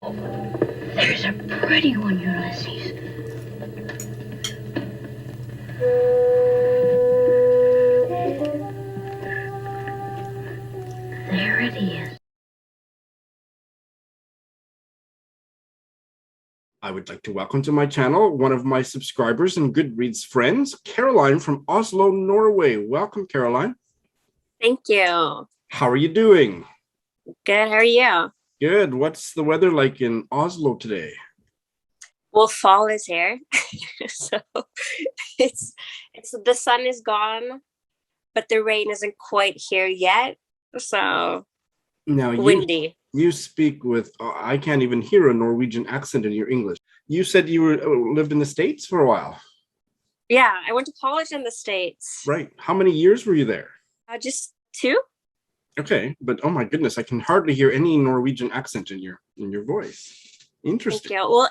There's a pretty one, Ulysses. There it is. I would like to welcome to my channel one of my subscribers and Goodreads friends, Karoline from Oslo, Norway. Welcome, Karoline. Thank you. How are you doing? Good. How are you? Good. What's the weather like in Oslo today? Well, fall is here, so it's the sun is gone, but the rain isn't quite here yet. So Now windy. You speak with I can't even hear a Norwegian accent in your English. You said you lived in the States for a while. Yeah, I went to college in the States. Right. How many years were you there? Just 2. Okay, but oh my goodness, I can hardly hear any Norwegian accent in your voice. Interesting. Thank you. Well,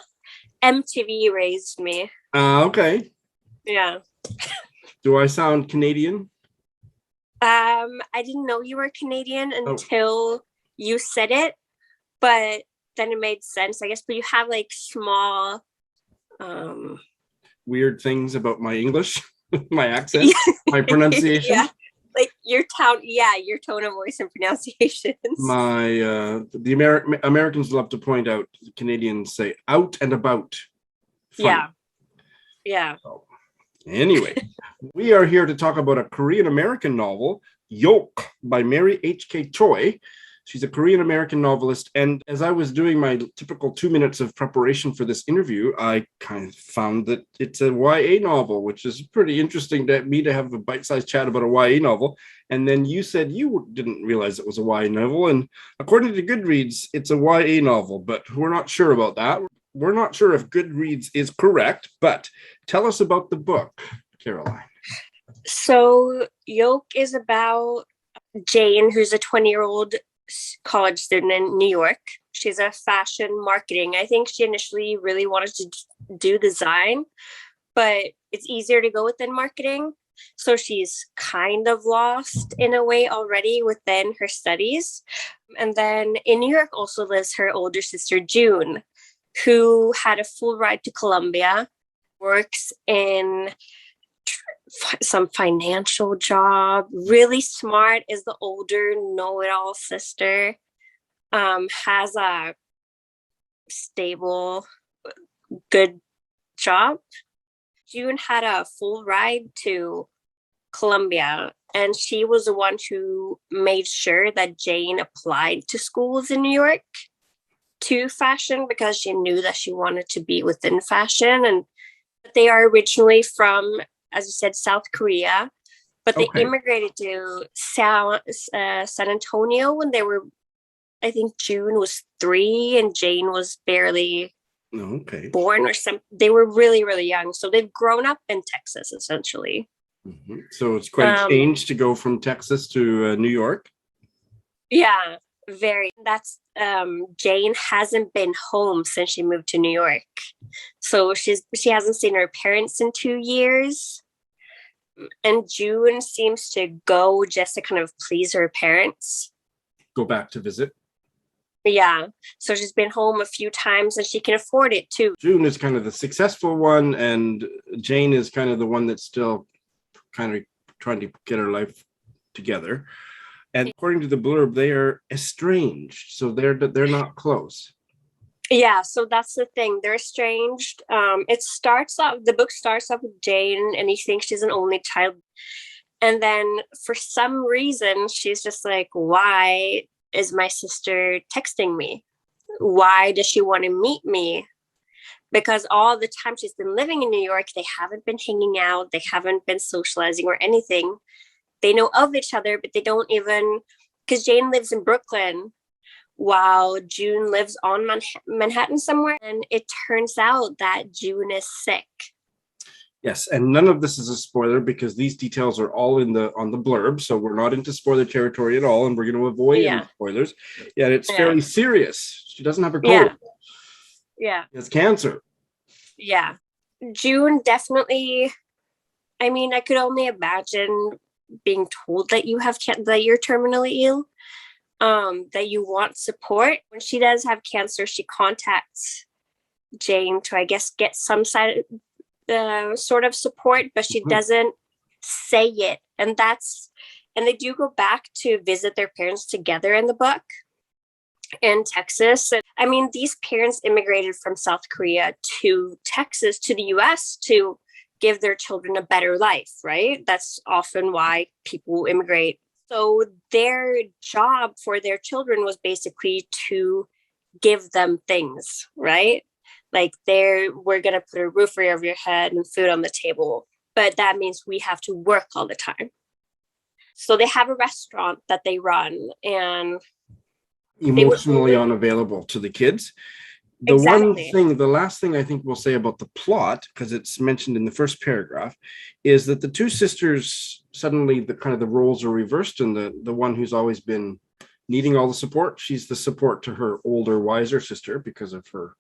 MTV raised me. Okay. Yeah. Do I sound Canadian? I didn't know you were Canadian until you said it, but then it made sense, I guess. But you have like small weird things about my English, my accent, my pronunciation. Yeah. Like your tone of voice and pronunciations. The Americans love to point out, the Canadians say out and about. Funny. Yeah. So, anyway, we are here to talk about a Korean American novel, Yolk by Mary H.K. Choi. She's a Korean American novelist, and as I was doing my typical 2 minutes of preparation for this interview, I kind of found that it's a YA novel, which is pretty interesting to me to have a bite-sized chat about a YA novel. And then you said you didn't realize it was a YA novel, and according to Goodreads, it's a YA novel, but we're not sure about that. We're not sure if Goodreads is correct, but tell us about the book, Karoline. So Yolk is about Jane, who's a 20-year-old college student in New York. She's a fashion marketing. I think she initially really wanted to do design, but it's easier to go within marketing. So she's kind of lost in a way already within her studies. And then in New York also lives her older sister, June, who had a full ride to Columbia, works in some financial job, really smart, is the older know-it-all sister, has a stable, good job. June had a full ride to Columbia, and she was the one who made sure that Jane applied to schools in New York to fashion because she knew that she wanted to be within fashion. And they are originally from, as you said, South Korea, but they immigrated to San Antonio when they were, I think June was 3 and Jane was barely born or something. They were really, really young. So they've grown up in Texas, essentially. Mm-hmm. So it's quite a change to go from Texas to New York. Yeah, very. That's Jane hasn't been home since she moved to New York. So she hasn't seen her parents in 2 years. And June seems to go just to kind of please her parents. Go back to visit. Yeah. So she's been home a few times and she can afford it too. June is kind of the successful one, and Jane is kind of the one that's still kind of trying to get her life together. And according to the blurb, they are estranged. So they're not close. Yeah, so that's the thing. They're estranged. The book starts off with Jane, and he thinks she's an only child. And then for some reason, she's just like, why is my sister texting me? Why does she want to meet me? Because all the time she's been living in New York, they haven't been hanging out. They haven't been socializing or anything. They know of each other, but they don't even, because Jane lives in Brooklyn, while June lives on Manhattan somewhere. And it turns out that June is sick. Yes, and none of this is a spoiler because these details are all on the blurb, so we're not into spoiler territory at all, and we're going to avoid any spoilers. Yeah, it's fairly serious. She doesn't have a cold. Yeah. She has cancer. Yeah. June definitely, I mean, I could only imagine being told that you're terminally ill. that you want support. When she does have cancer, she contacts Jane to, I guess, get some sort of support, but she doesn't say it. And they do go back to visit their parents together in the book in Texas. I mean, these parents immigrated from South Korea to Texas, to the US, to give their children a better life, right? That's often why people immigrate. So their job for their children was basically to give them things, right? Like we're going to put a roof over your head and food on the table, but that means we have to work all the time. So they have a restaurant that they run, and emotionally unavailable to the kids. The last thing I think we'll say about the plot, because it's mentioned in the first paragraph, is that the two sisters, suddenly the roles are reversed, and the one who's always been needing all the support, she's the support to her older, wiser sister because of her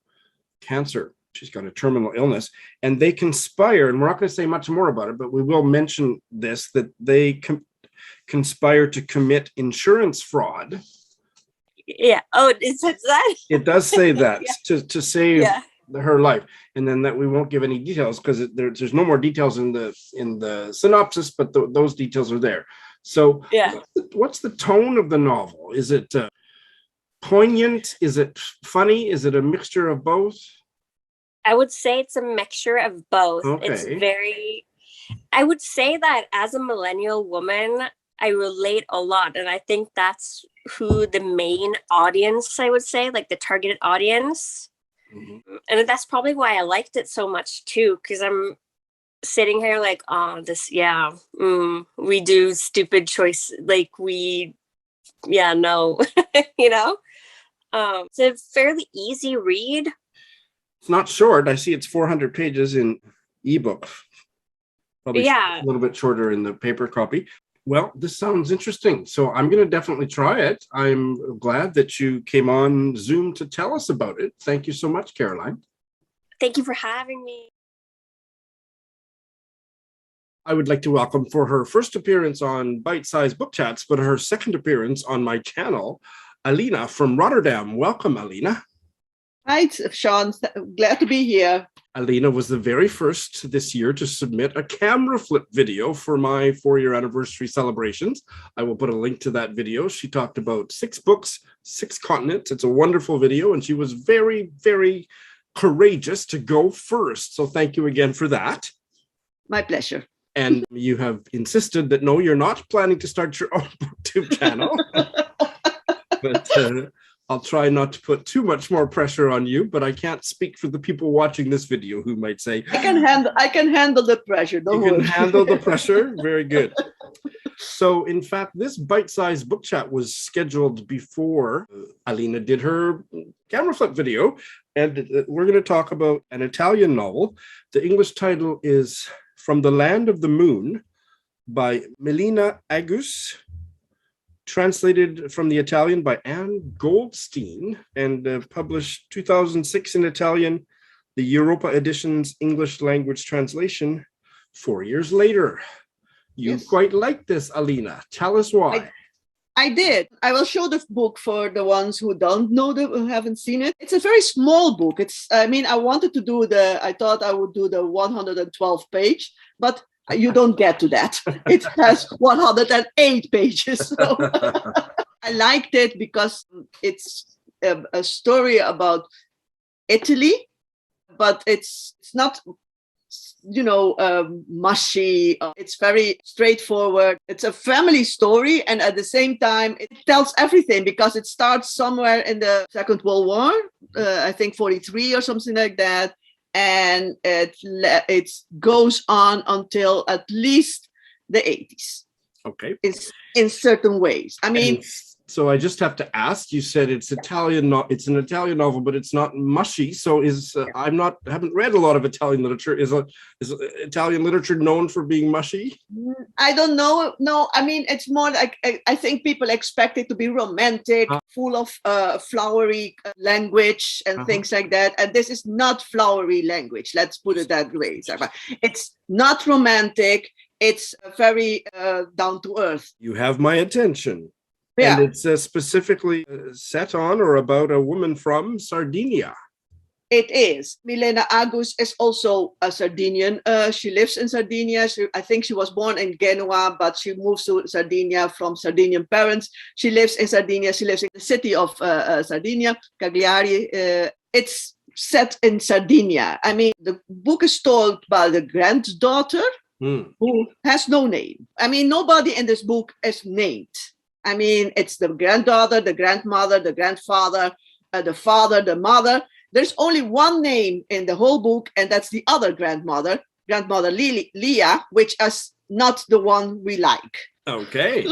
cancer. She's got a terminal illness, and they conspire, and we're not going to say much more about it, but we will mention this, that they conspire to commit insurance fraud. Yeah. Oh, it says that? It does say that. to save her life, and then that we won't give any details because there's no more details in the synopsis, but those details are there. So what's the tone of the novel? Is it poignant? Is it funny? Is it a mixture of both? I would say it's a mixture of both. Okay. It's I would say that as a millennial woman, I relate a lot. And I think that's who the main audience, I would say, like the targeted audience. Mm-hmm. And that's probably why I liked it so much too, because I'm sitting here like, we do stupid choice. Like no, you know? It's a fairly easy read. It's not short. I see it's 400 pages in ebook. Probably a little bit shorter in the paper copy. Well, this sounds interesting. So I'm going to definitely try it. I'm glad that you came on Zoom to tell us about it. Thank you so much, Karoline. Thank you for having me. I would like to welcome for her first appearance on Bite Size Book Chats, but her second appearance on my channel, Alina from Rotterdam. Welcome, Alina. Hi, Sean. Glad to be here. Alina was the very first this year to submit a camera flip video for my 4-year anniversary celebrations. I will put a link to that video. She talked about 6 books, 6 continents. It's a wonderful video, and she was very, very courageous to go first. So thank you again for that. My pleasure. And you have insisted that, no, you're not planning to start your own BookTube channel. But I'll try not to put too much more pressure on you, but I can't speak for the people watching this video who might say, I can handle the pressure. Don't worry. You can handle the pressure? Very good. So, in fact, this bite-sized book chat was scheduled before Alina did her camera flip video, and we're going to talk about an Italian novel. The English title is From the Land of the Moon by Milena Agus, translated from the Italian by Goldstein, and published 2006 in Italian, the Europa Edition's English language translation 4 years later. You quite like this, Alina. Tell us why. I did. I will show the book for the ones who don't know, who haven't seen it. It's a very small book. I wanted to do I thought I would do the 112 page, but you don't get to that. It has 108 pages. So I liked it because it's a story about Italy, but it's not, mushy. It's very straightforward. It's a family story, and at the same time, it tells everything because it starts somewhere in the Second World War, I think 43 or something like that. And it goes on until at least the 80s. Okay. It's in certain ways. I mean, so I just have to ask. You said it's Italian. It's an Italian novel, but it's not mushy. So haven't read a lot of Italian literature. Is Italian literature known for being mushy? I don't know. No, I mean it's more like I think people expect it to be romantic, full of flowery language and things like that. And this is not flowery language. Let's put it that way. It's not romantic. It's very down to earth. You have my attention. And it's specifically set on or about a woman from Sardinia. It is. Milena Agus is also a Sardinian. She lives in Sardinia. I think she was born in Genoa, but she moves to Sardinia from Sardinian parents. She lives in Sardinia. She lives in the city of Sardinia, Cagliari. It's set in Sardinia. I mean, the book is told by the granddaughter who has no name. I mean, nobody in this book is named. I mean, it's the granddaughter, the grandmother, the grandfather, the father, the mother. There's only one name in the whole book, and that's the other grandmother, Grandmother Leah, which is not the one we like. Okay.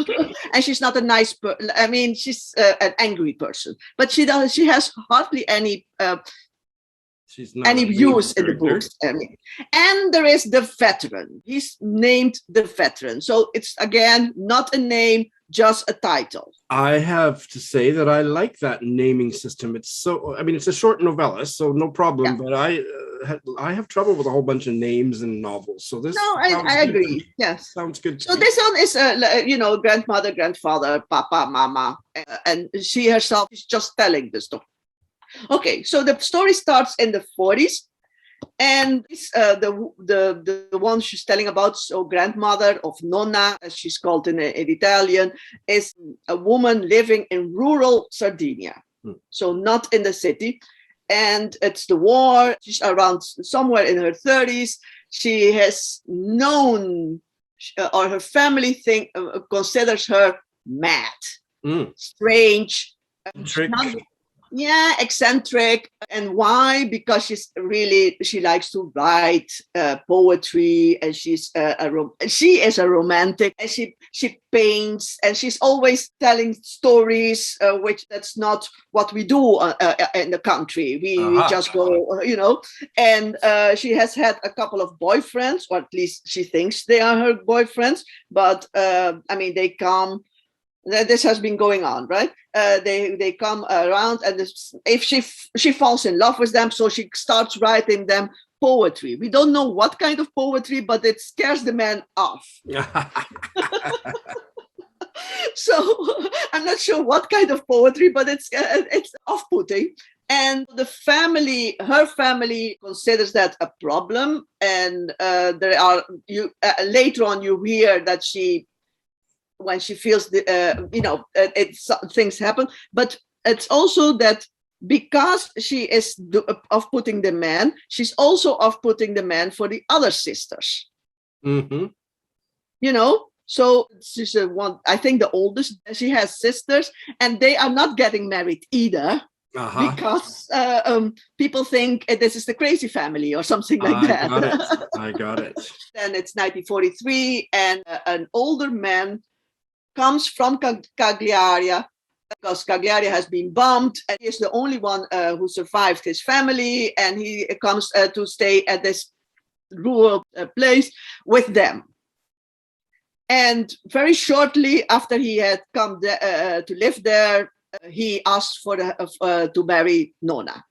And she's not a nice person. I mean, she's an angry person, but she has hardly any views in the books. I mean. And there is the veteran. He's named the veteran. So it's, again, not a name, just a title. I have to say that I like that naming system. It's so, I mean, it's a short novella, so no problem, but I have trouble with a whole bunch of names in novels. So this. No, I agree. Yes. Sounds good. So this one is, grandmother, grandfather, papa, mama, and she herself is just telling the story. Okay, so the story starts in the 40s. And the one she's telling about, so grandmother of Nonna, as she's called in Italian, is a woman living in rural Sardinia, so not in the city. And it's the war. She's around somewhere in her 30s. She has known, or her family considers her mad, strange, eccentric. And why? Because she likes to write poetry, and she is a romantic, and she paints, and she's always telling stories, which that's not what we do in the country. We just go, and she has had a couple of boyfriends, or at least she thinks they are her boyfriends, but I mean, they come. This has been going on, right? They come around, and if she falls in love with them, so she starts writing them poetry. We don't know what kind of poetry, but it scares the man off. So I'm not sure what kind of poetry, but it's off-putting. And her family considers that a problem. And later on you hear that when she feels things happen, but it's also that because she is off-putting the man, she's also off-putting the man for the other sisters. So she's I think the oldest. She has sisters, and they are not getting married either. Because people think this is the crazy family or something like that. I got it. Then it's 1943, and an older man comes from Cagliari, because Cagliari has been bombed, and he is the only one who survived his family, and he comes to stay at this rural place with them. And very shortly after he had come to live there, he asked to marry Nonna.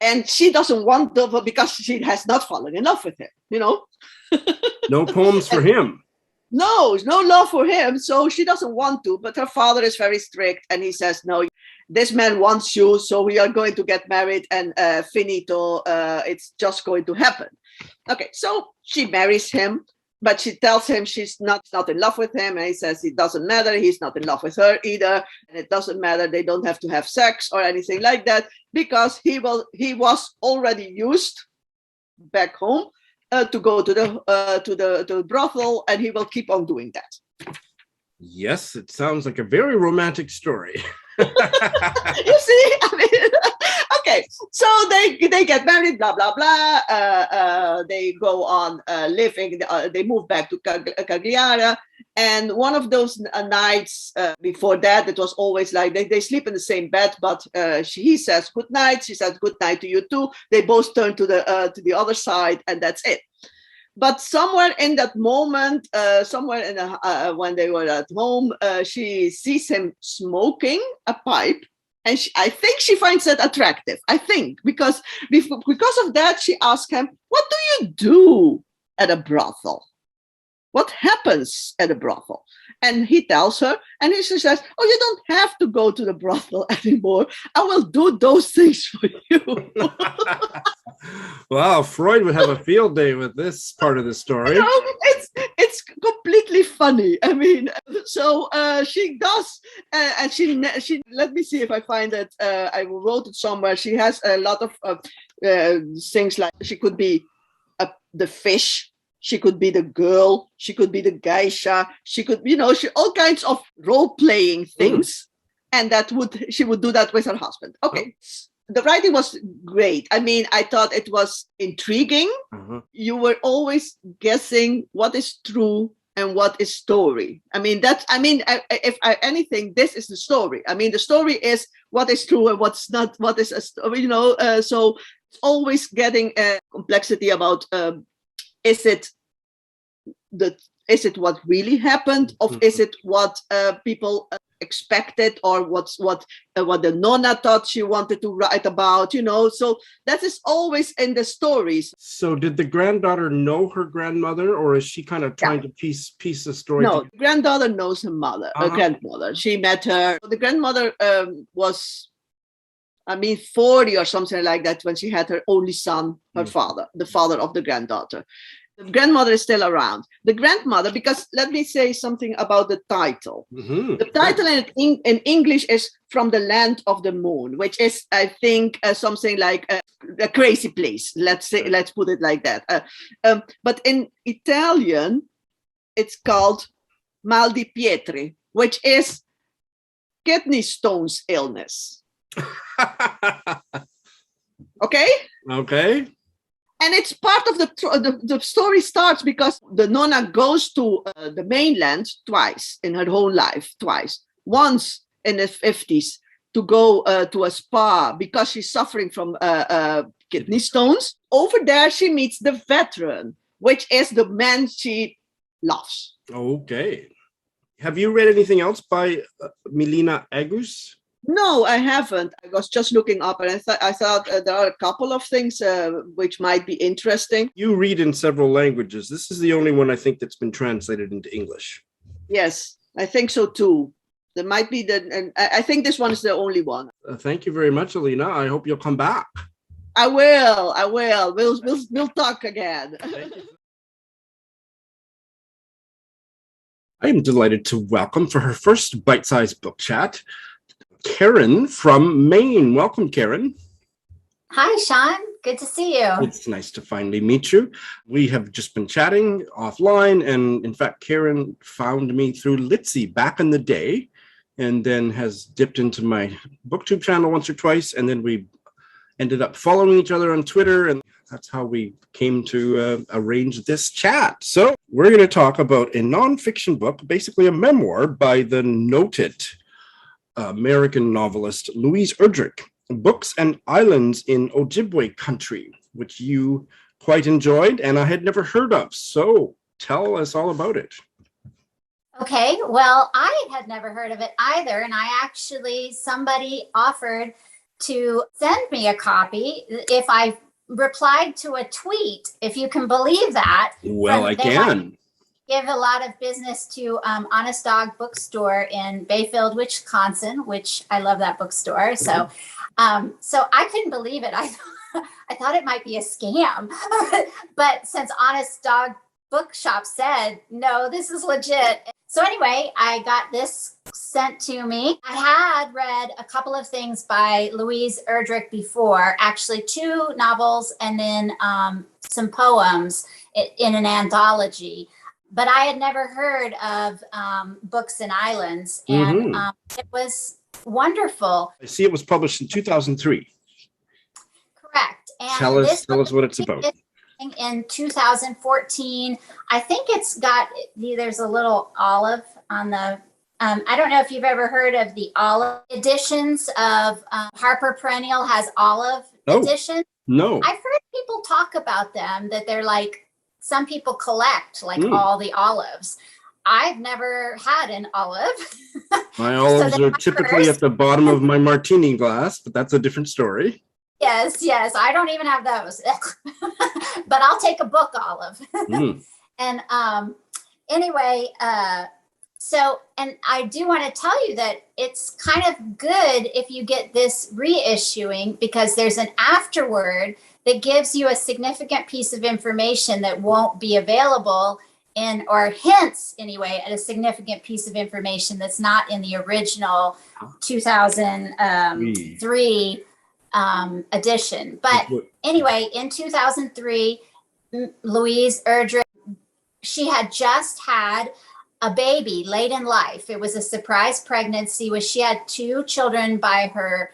And she doesn't want to, because she has not fallen in love with him, No poems for him. No love for him, so she doesn't want to, but her father is very strict, and he says, no, this man wants you, so we are going to get married, and finito, it's just going to happen. Okay, so she marries him, but she tells him she's not in love with him, and he says it doesn't matter, he's not in love with her either, and it doesn't matter, they don't have to have sex or anything like that, because he was already used back home to go to the brothel, and he will keep on doing that. Yes, it sounds like a very romantic story. You see, I mean, okay, so they get married, blah blah blah. They go on living. They move back to Cagliari, and one of those nights before that, it was always like they sleep in the same bed, but he says good night, she says good night to you too. They both turn to the other side, and that's it. But somewhere in that moment, when they were at home, she sees him smoking a pipe, and I think she finds that attractive. I think because of that, she asks him, "What do you do at a brothel?" what happens at a brothel. And he tells her, and she says, oh, you don't have to go to the brothel anymore. I will do those things for you. Wow, Freud would have a field day with this part of the story. You know, it's completely funny. I mean, so she does, and she let me see if I find it. I wrote it somewhere. She has a lot of things like she could be the fish. She could be the girl. She could be the geisha. She could, she all kinds of role-playing things, and she would do that with her husband. Okay, the writing was great. I mean, I thought it was intriguing. You were always guessing what is true and what is story. I mean, anything, this is the story. I mean, the story is what is true and what's not. What is a story? So it's always getting a complexity about. Is it what really happened, or is it what people expected, or what the nonna thought she wanted to write about? So that is always in the stories. So did the granddaughter know her grandmother, or is she kind of trying to piece the story? No, the granddaughter knows her mother, her grandmother. She met her. The grandmother was 40 or something like that when she had her only son, her father, the father of the granddaughter. The grandmother is still around. The grandmother, because let me say something about the title. The title in English is From the Land of the Moon, which is, I think, something like a crazy place. Let's put it like that. But in Italian, it's called Mal di Pietre, which is kidney stones illness. Okay. And it's part of the story starts because the nonna goes to the mainland twice in her whole life, once in the 50s to go to a spa because she's suffering from kidney stones. Over there she meets the veteran, which is the man she loves. Okay. Have you read anything else by Milena Agus? No, I haven't. I was just looking up, and I thought there are a couple of things which might be interesting. You read in several languages. This is the only one I think that's been translated into English. Yes, I think so too. There might be and I think this one is the only one. Thank you very much, Alina. I hope you'll come back. I will. We'll talk again. I am delighted to welcome for her first bite-sized book chat, Karen from Maine. Welcome, Karen. Hi, Sean. Good to see you. It's nice to finally meet you. We have just been chatting offline, and in fact, Karen found me through Litzy back in the day, and then has dipped into my BookTube channel once or twice, and then we ended up following each other on Twitter, and that's how we came to arrange this chat. So we're going to talk about a nonfiction book, basically a memoir by the noted American novelist Louise Erdrich, Books and Islands in Ojibwe Country, which you quite enjoyed and I had never heard of. So tell us all about it. Okay, well, I had never heard of it either. And somebody offered to send me a copy if I replied to a tweet, if you can believe that. Well, I can. Give a lot of business to Honest Dog Bookstore in Bayfield, Wisconsin, which I love that bookstore. So I couldn't believe it. I thought it might be a scam, but since Honest Dog Bookshop said, no, this is legit. So anyway, I got this sent to me. I had read a couple of things by Louise Erdrich before, actually 2 novels and then some poems in an anthology. But I had never heard of Books and Islands, and it was wonderful. I see it was published in 2003. Correct. And tell us what it's about. In 2014, I think there's a little olive on the, I don't know if you've ever heard of the olive editions of Harper Perennial has olive editions. No. I've heard people talk about them, that they're like, some people collect all the olives. I've never had an olive. My olives are typically at the bottom of my martini glass, but that's a different story. Yes. I don't even have those, but I'll take a book olive. And anyway, and I do want to tell you that it's kind of good if you get this reissuing, because there's an afterword that gives you a significant piece of information that won't be available or hints anyway at a significant piece of information that's not in the original 2003 edition. But anyway, in 2003, Louise Erdrich, she had just had a baby late in life. It was a surprise pregnancy where she had 2 children by her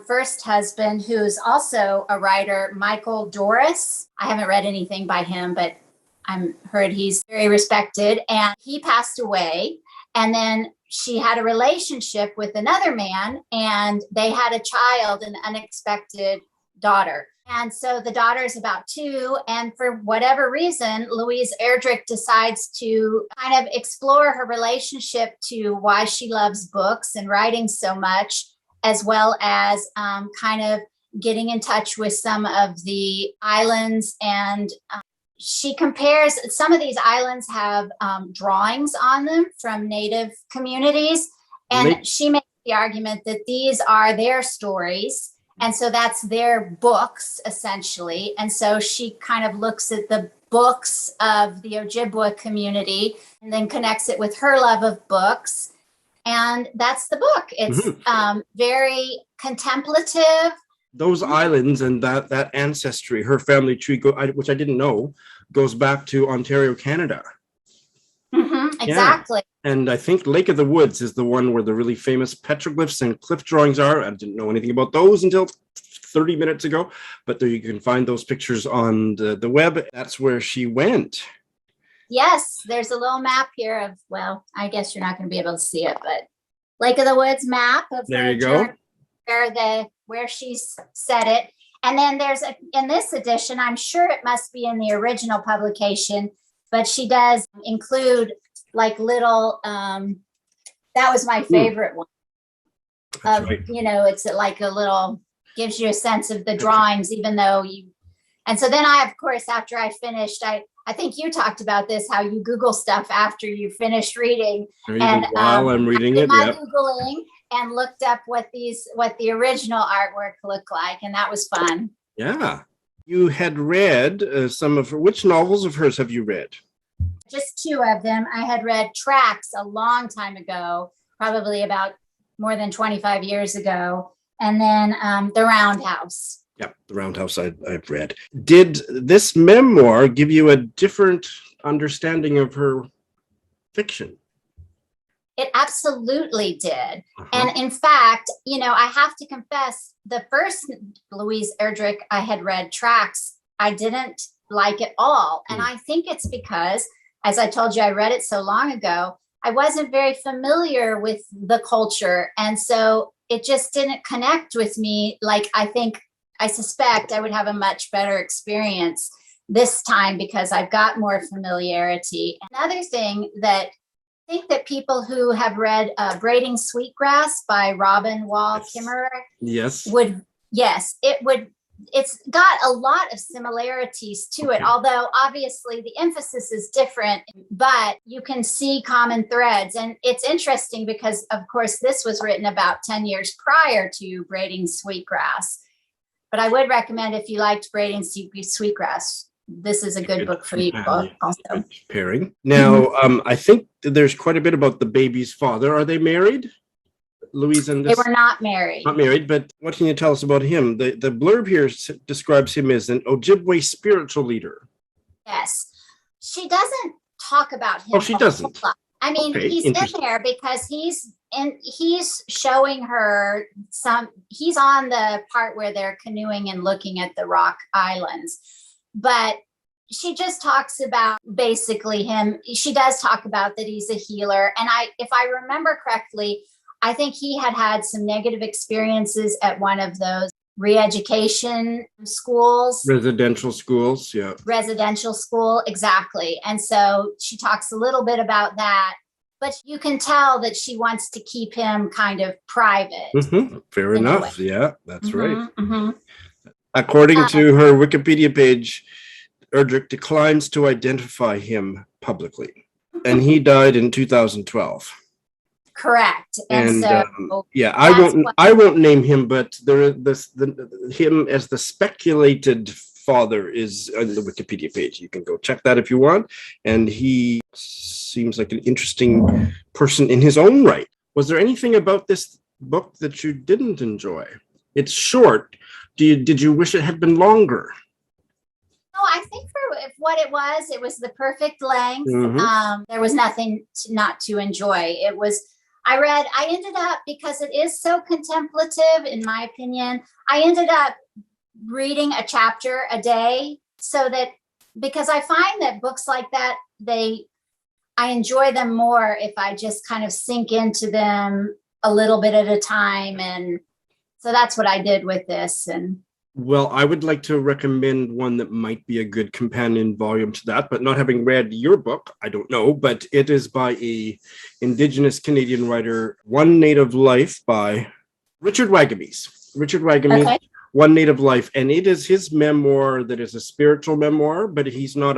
first husband, who's also a writer, Michael Doris. I haven't read anything by him, but I'm heard he's very respected. And he passed away. And then she had a relationship with another man, and they had a child, an unexpected daughter. And so the daughter is about 2. And for whatever reason, Louise Erdrich decides to kind of explore her relationship to why she loves books and writing so much, as well as kind of getting in touch with some of the islands. And she compares, some of these islands have drawings on them from Native communities. And she makes the argument that these are their stories. And so that's their books, essentially. And so she kind of looks at the books of the Ojibwe community and then connects it with her love of books. And that's the book. It's very contemplative. Those islands and that ancestry, her family tree, which I didn't know, goes back to Ontario, Canada. Exactly. Yeah. And I think Lake of the Woods is the one where the really famous petroglyphs and cliff drawings are. I didn't know anything about those until 30 minutes ago, but there you can find those pictures on the web. That's where she went. Yes, there's a little map here of, well, I guess you're not going to be able to see it, but Lake of the Woods map of there you go. Where she's said it. And then there's in this edition, I'm sure it must be in the original publication, but she does include like little, that was my favorite one. Right. It's like a little, gives you a sense of the drawings, even though and so then I, of course, after I finished, I think you talked about this, how you Google stuff after you finish reading. And while I'm reading it, Googling and looked up what the original artwork looked like. And that was fun. Yeah. You had read which novels of hers have you read? Just 2 of them. I had read Tracks a long time ago, probably about more than 25 years ago. And then The Roundhouse. Yeah, The Roundhouse I've read. Did this memoir give you a different understanding of her fiction? It absolutely did. And in fact, I have to confess, the first Louise Erdrich I had read, Tracks, I didn't like at all. And I think it's because, as I told you, I read it so long ago, I wasn't very familiar with the culture. And so it just didn't connect with me. Like, I suspect I would have a much better experience this time because I've got more familiarity. Another thing that I think that people who have read Braiding Sweetgrass by Robin Wall Kimmerer it's got a lot of similarities to it, although obviously the emphasis is different, but you can see common threads. And it's interesting because, of course, this was written about 10 years prior to Braiding Sweetgrass. But I would recommend, if you liked Braiding Sweetgrass, this is a good book for you also. Pairing. Now, I think there's quite a bit about the baby's father. Are they married? Louise and they were not married. Not married, but what can you tell us about him? The blurb here describes him as an Ojibwe spiritual leader. Yes. She doesn't talk about him. Oh, she doesn't. I mean, he's in there because he's showing her he's on the part where they're canoeing and looking at the rock islands. But she just talks about basically him. She does talk about that he's a healer. And if I remember correctly, I think he had some negative experiences at one of those re-education schools. Residential schools, yeah. Residential school, exactly. And so she talks a little bit about that, but you can tell that she wants to keep him kind of private. Fair enough. Yeah, that's right. According to her Wikipedia page, Erdrich declines to identify him publicly. And he died in 2012. Correct. And so yeah, that's I won't name him, but there is him as the speculated father is on the Wikipedia page. You can go check that if you want. And he seems like an interesting person in his own right. Was there anything about this book that you didn't enjoy? It's short. Did you wish it had been longer? No, I think for what it was the perfect length. Mhm. There was nothing not to enjoy. I ended up, because it is so contemplative, in my opinion, I ended up reading a chapter a day, because I find that books like that, I enjoy them more if I just kind of sink into them a little bit at a time. And so that's what I did with this. And well, I would like to recommend one that might be a good companion volume to that, but not having read your book, I don't know, but it is by a Indigenous Canadian writer, One Native Life by Richard Wagamese. Richard Wagamese, okay. One Native Life. And it is his memoir that is a spiritual memoir, but he's not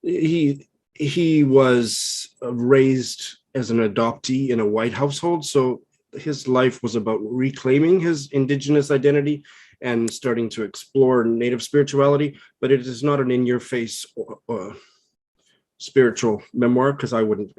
he was raised as an adoptee in a white household. So his life was about reclaiming his Indigenous identity and starting to explore Native spirituality, but it is not an in-your-face spiritual memoir, because I wouldn't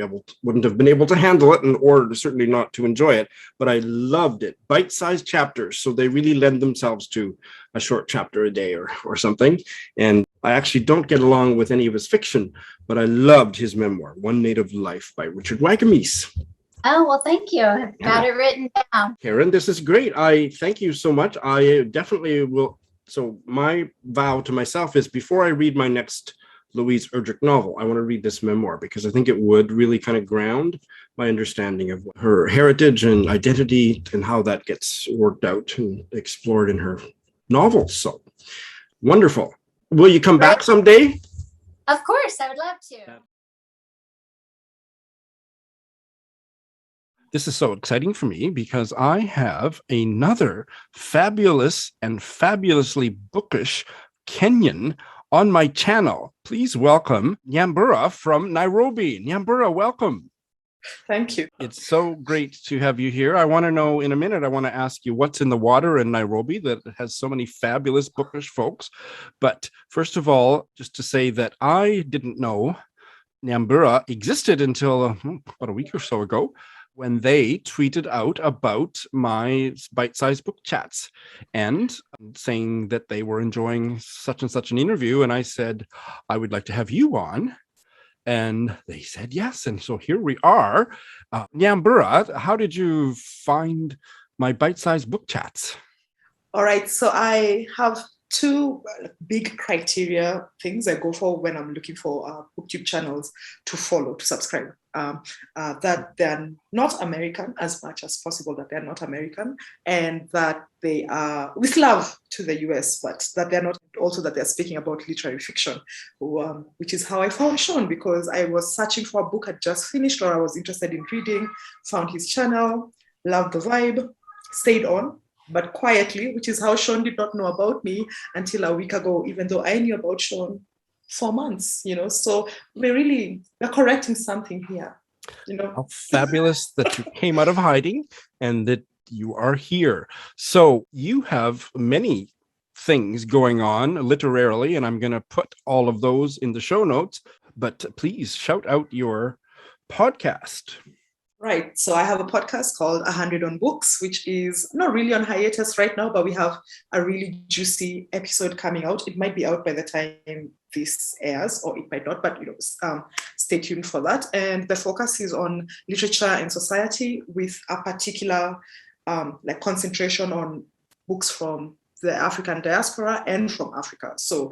have been able to handle it, or certainly not to enjoy it. But I loved it. Bite-sized chapters, so they really lend themselves to a short chapter a day or something. And I actually don't get along with any of his fiction, but I loved his memoir, One Native Life by Richard Wagamese. Oh, well, thank you. I've got it written down. Karen, this is great. I thank you so much. I definitely will. So my vow to myself is, before I read my next Louise Erdrich novel, I want to read this memoir, because I think it would really kind of ground my understanding of her heritage and identity and how that gets worked out and explored in her novels. So wonderful. Will you come back someday? Of course, I would love to. This is so exciting for me, because I have another fabulous and fabulously bookish Kenyan on my channel. Please welcome Nyambura from Nairobi. Nyambura, welcome. Thank you. It's so great to have you here. I want to know, in a minute, I want to ask you what's in the water in Nairobi that has so many fabulous bookish folks. But first of all, just to say that I didn't know Nyambura existed until about a week or so ago, when they tweeted out about my bite-sized book chats and saying that they were enjoying such and such an interview. And I said, I would like to have you on. And they said yes. And so here we are. Nyambura, how did you find my bite-sized book chats? All right. So I have two big criteria things I go for when I'm looking for booktube channels to follow, to subscribe. That they're not American, as much as possible that they're not American, and that they are with love to the US, but that they're not, also that they're speaking about literary fiction, which is how I found Sean, because I was searching for a book I'd just finished or I was interested in reading, found his channel, loved the vibe, stayed on, but quietly, which is how Sean did not know about me until a week ago, even though I knew about Sean 4 months, So we're correcting something here, How fabulous that you came out of hiding and that you are here. So you have many things going on literarily, and I'm going to put all of those in the show notes, but please shout out your podcast. Right. So I have a podcast called 100 on Books, which is not really on hiatus right now, but we have a really juicy episode coming out. It might be out by the time this airs, or it might not, but stay tuned for that. And the focus is on literature and society, with a particular concentration on books from the African diaspora and from Africa. So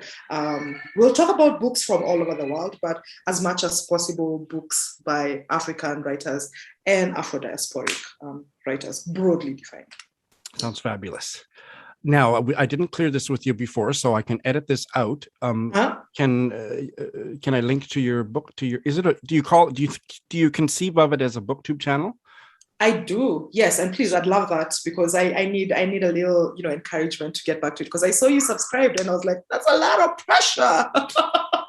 we'll talk about books from all over the world, but as much as possible, books by African writers and Afro-diasporic writers, broadly defined. Sounds fabulous. Now, I didn't clear this with you before, so I can edit this out. Can I link to your book? Do you conceive of it as a booktube channel? I do, yes, and please, I'd love that, because I need a little encouragement to get back to it, because I saw you subscribed and I was like, that's a lot of pressure.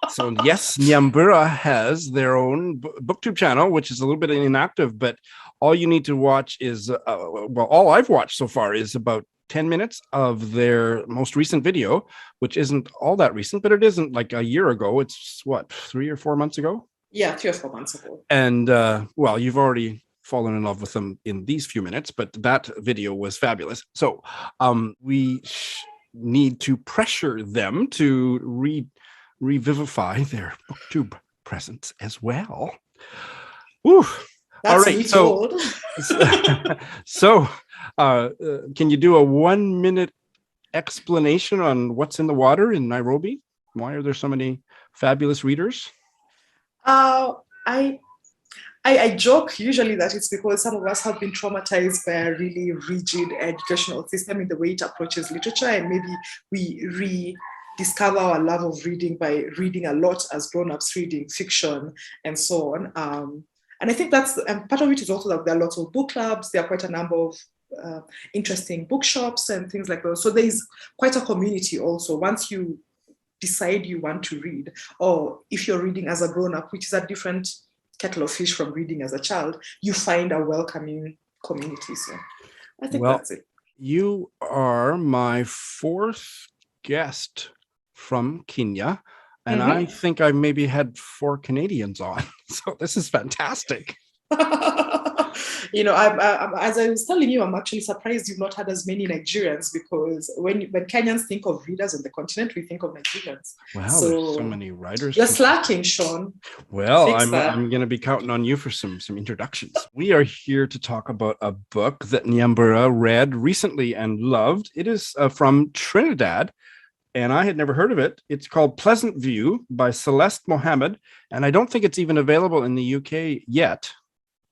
So yes, Nyambura has their own booktube channel, which is a little bit inactive, but all you need to watch is, all I've watched so far is about 10 minutes of their most recent video, which isn't all that recent, but it isn't like a year ago. It's what, 3 or 4 months ago? Yeah, 3 or 4 months ago. And you've already fallen in love with them in these few minutes, but that video was fabulous. So we need to pressure them to revivify their booktube presence as well. Woo. That's all right, so can you do a 1-minute explanation on what's in the water in Nairobi? Why are there so many fabulous readers? I joke usually that it's because some of us have been traumatized by a really rigid educational system in the way it approaches literature, and maybe we rediscover our love of reading by reading a lot as grown-ups, reading fiction and so on. And I think that's, and part of it is also that there are lots of book clubs. There are quite a number of interesting bookshops and things like those. So there is quite a community also. Once you decide you want to read, or if you're reading as a grown-up, which is a different kettle of fish from reading as a child, you find a welcoming community. So I think that's it. You are my 4th guest from Kenya. And I think I maybe had 4 Canadians on. So this is fantastic. As I was telling you, I'm actually surprised you've not had as many Nigerians, because when Kenyans think of readers on the continent, we think of Nigerians. Wow, there's so many writers. You're slacking, Sean. Well, I'm going to be counting on you for some introductions. We are here to talk about a book that Nyambura read recently and loved. It is from Trinidad, and I had never heard of it. It's called Pleasantview by Celeste Mohammed, and I don't think it's even available in the UK yet,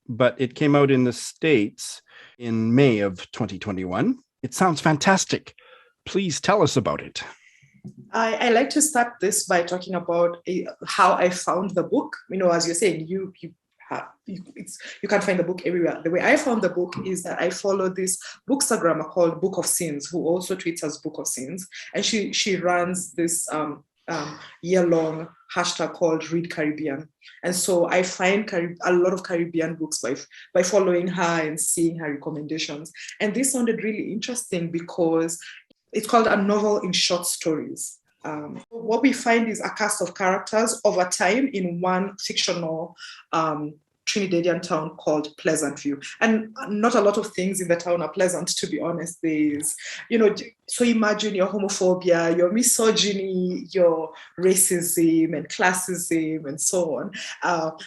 but it came out in the States in May of 2021. It sounds fantastic. Please tell us about it. I like to start this by talking about how I found the book. As you're saying, you can't find the book everywhere. The way I found the book is that I follow this bookstagrammer called Book of Sins, who also tweets as Book of Sins, and she runs this year-long hashtag called Read Caribbean. And so I find a lot of Caribbean books by following her and seeing her recommendations. And this sounded really interesting because it's called a novel in short stories. What we find is a cast of characters over time in one fictional Trinidadian town called Pleasantview. And not a lot of things in the town are pleasant, to be honest. There's, so imagine your homophobia, your misogyny, your racism and classism and so on.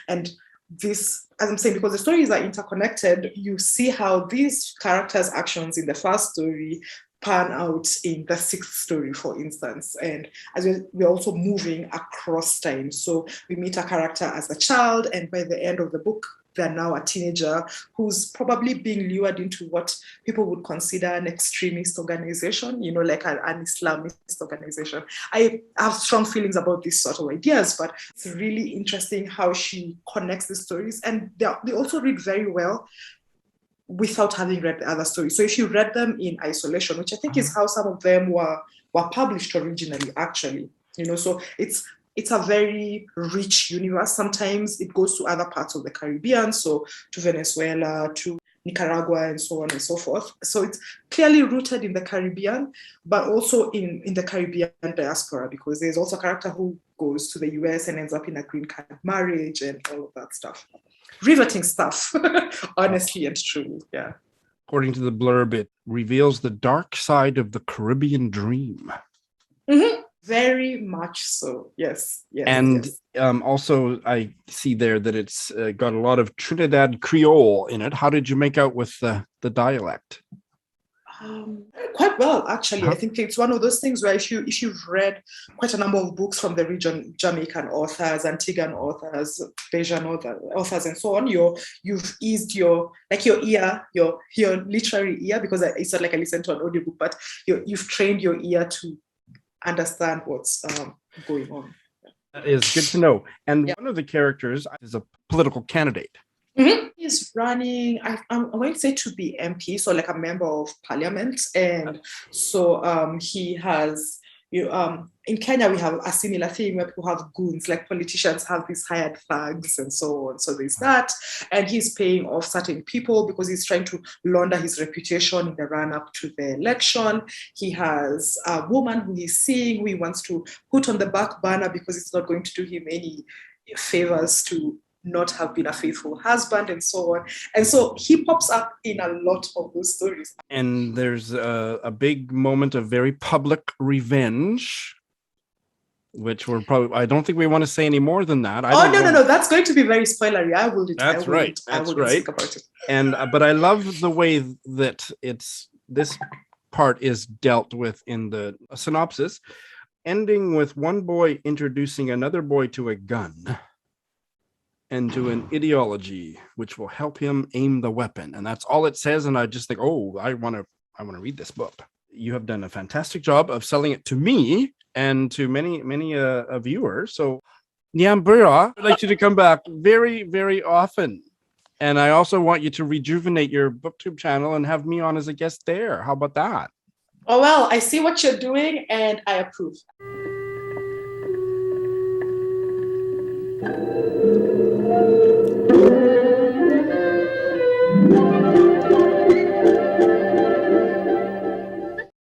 And this, as I'm saying, because the stories are interconnected, you see how these characters' actions in the first story pan out in the 6th story, for instance. And as we're also moving across time. So we meet a character as a child, and by the end of the book, they're now a teenager who's probably being lured into what people would consider an extremist organization, like an Islamist organization. I have strong feelings about these sort of ideas, but it's really interesting how she connects the stories. And they also read very well without having read the other stories. So if you read them in isolation, which I think is how some of them were published originally, actually, so it's a very rich universe. Sometimes it goes to other parts of the Caribbean, so to Venezuela, to Nicaragua, and so on and so forth. So it's clearly rooted in the Caribbean, but also in the Caribbean diaspora, because there's also a character who goes to the US and ends up in a green card marriage and all of that stuff. Riveting stuff, honestly and truly, yeah. According to the blurb, it reveals the dark side of the Caribbean dream. Mm-hmm. Very much so, yes. And yes. Also, I see there that it's got a lot of Trinidad Creole in it. How did you make out with the dialect? Quite well, actually. I think it's one of those things where if you've read quite a number of books from the region, Jamaican authors, Antiguan authors, Bayesian authors, and so on, you've eased your ear, your literary ear, because it's not like I listen to an audiobook, but you've trained your ear to understand what's going on. That is good to know. And one of the characters is a political candidate. Mm-hmm. He's running, I'm going to say, to be MP, so like a member of parliament. And so he has, in Kenya, we have a similar thing where people have goons, like politicians have these hired thugs and so on. So there's that. And he's paying off certain people because he's trying to launder his reputation in the run-up to the election. He has a woman who he's seeing, who he wants to put on the back burner because it's not going to do him any favors to not have been a faithful husband and so on. And so he pops up in a lot of those stories. And there's a big moment of very public revenge, which I don't think we want to say any more than that. No. That's going to be very spoilery. I will. That's right. Speak about it. And but I love the way that this part is dealt with in the synopsis, ending with one boy introducing another boy to a gun and to an ideology which will help him aim the weapon. And that's all it says. And I just think, oh, I want to read this book. You have done a fantastic job of selling it to me and to many viewers. So Nyambura, I'd like you to come back very, very often. And I also want you to rejuvenate your BookTube channel and have me on as a guest there. How about that? Oh, well, I see what you're doing and I approve.